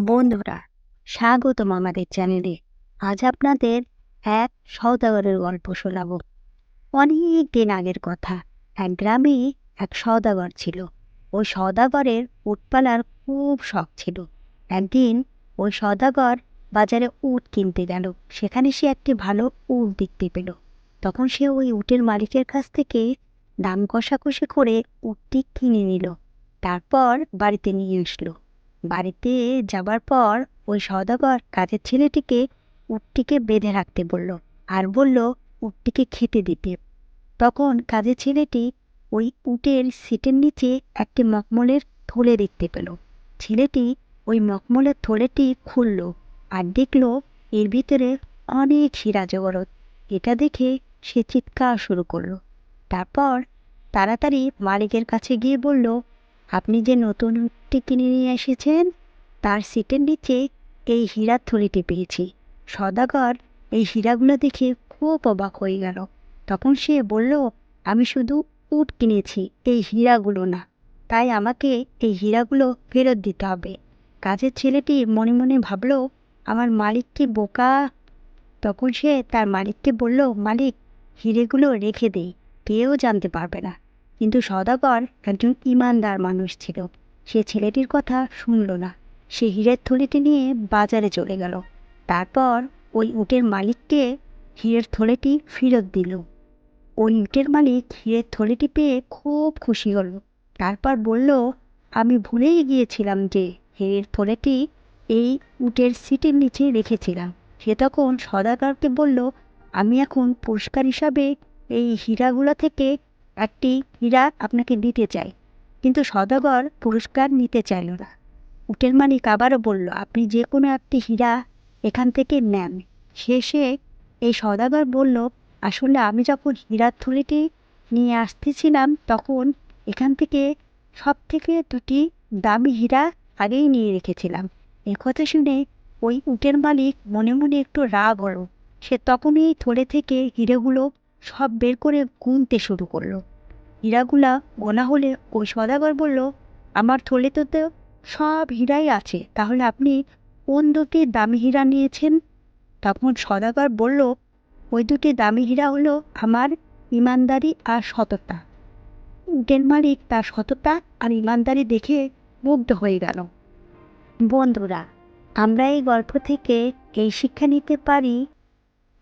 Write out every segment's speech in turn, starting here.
বন্ধুরা, স্বাগতম আমাদের চ্যানেলে। আজ আপনাদের এক সওদাগরের গল্প শোনাবো। অনেক দিন আগের কথা। এক গ্রামে এক সওদাগর ছিল। ওই সওদাগরের উট পালার খুব শখ ছিল। একদিন ওই সওদাগর বাজারে উট কিনতে গেল। সেখানে সে একটি ভালো উট দেখতে পেল। তখন সে ওই উটের মালিকের কাছ থেকে দাম কষাকষি করে উটটি কিনে নিল। তারপর বাড়িতে নিয়ে আসলো। বাড়িতে যাবার পর ওই সওদাগর কাজের ছেলেটিকে উটটিকে বেঁধে রাখতে বলল, আর বলল উটটিকে খেতে দিতে। তখন কাজের ছেলেটি ওই উটের সিটের নিচে একটি মখমলের থলে দেখতে পেল। ছেলেটি ওই মখমলের থলেটি খুলল আর দেখল এর ভিতরে অনেক হীরা জহরত। এটা দেখে সে চিৎকার শুরু করলো। তারপর তাড়াতাড়ি মালিকের কাছে গিয়ে বলল, আপনি যে নতুন উটটি কিনে নিয়ে এসেছেন তার সিটের নিচে এই হীরার থলিটি পেয়েছি। সওদাগর এই হীরাগুলো দেখে খুব অবাক হয়ে গেল। তখন সে বলল, আমি শুধু উট কিনেছি, এই হীরাগুলো না, তাই আমাকে এই হীরাগুলো ফেরত দিতে হবে। কাজের ছেলেটি মনে মনে ভাবল, আমার মালিক কি বোকা। তখন সে তার মালিককে বলল, মালিক, হিরেগুলো রেখে দেই, কেউ জানতে পারবে না। কিন্তু সওদাগর একজন ইমানদার মানুষ ছিল। সে ছেলেটির কথা শুনল না। সে হীরের থলিটি নিয়ে বাজারে চলে গেল। তারপর ওই উটের মালিককে হীরের থলেটি ফেরত দিল। ওই উটের মালিক হীরের থলেটি পেয়ে খুব খুশি হলো। তারপর বলল, আমি ভুলেই গিয়েছিলাম যে হীরের থলেটি এই উটের সিটের নিচে রেখেছিলাম। সে তখন সওদাগরকে বলল, আমি এখন পুরস্কার হিসাবে এই হীরাগুলো থেকে একটি হীরা আপনাকে দিতে চাই। কিন্তু সওদাগর পুরস্কার নিতে চাইল না। উটের মালিক আবারও বলল, আপনি যে কোনো একটি হীরা এখান থেকে নেন। শেষে এই সওদাগর বলল, আসলে আমি যখন হীরার থলিটি নিয়ে আসতেছিলাম তখন এখান থেকে সব থেকে দুটি দামি হীরা আগেই নিয়ে রেখেছিলাম। এ কথা শুনে ওই উটের মালিক মনে মনে একটু রাগ হলো। সে তখনই থলে থেকে হীরেগুলো সব বের করে গুনতে শুরু করলো। হীরাগুলা গোনা হলে ওই সওদাগর বলল, আমার থলেতে তো সব হীরাই আছে, তাহলে আপনি কোন দুটি দামি হীরা নিয়েছেন? তখন সওদাগর বলল, ওই দুটি দামি হীরা হলো আমার ইমানদারি আর সততা। উটের মালিক তার সততা আর ইমানদারি দেখে মুগ্ধ হয়ে গেল। বন্ধুরা, আমরা এই গল্প থেকে এই শিক্ষা নিতে পারি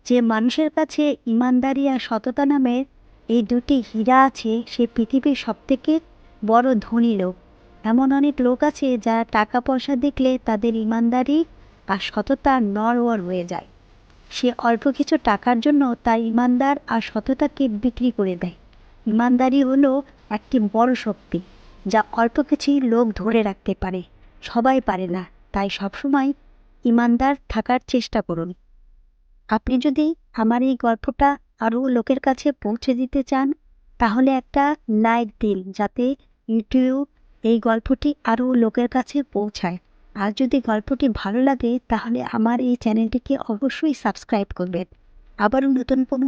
যে মানুষের কাছে ইমানদারি আর সততা নামের এই দুটি হীরা আছে, সে পৃথিবীর সবথেকে বড় ধনী লোক। এমন অনেক লোক আছে যারা টাকা পয়সা দেখলে তাদের ইমানদারি আর সততা নড়বড় হয়ে যায়। সে অল্প কিছু টাকার জন্য তার ইমানদার আর সততাকে বিক্রি করে দেয়। ইমানদারি হলো একটি বড় শক্তি, যা অল্প কিছুই লোক ধরে রাখতে পারে, সবাই পারে না। তাই সবসময় ইমানদার থাকার চেষ্টা করুন। আপনি যদি আমার এই গল্পটা আরও লোকের কাছে পৌঁছে দিতে চান তাহলে একটা লাইক দিন, যাতে ইউটিউব এই গল্পটি আরও লোকের কাছে পৌঁছায়। আর যদি গল্পটি ভালো লাগে তাহলে আমার এই চ্যানেলটিকে অবশ্যই সাবস্ক্রাইব করবেন। আবারও নতুন কোনো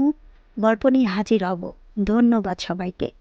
গল্প নিয়ে হাজির হব। ধন্যবাদ সবাইকে।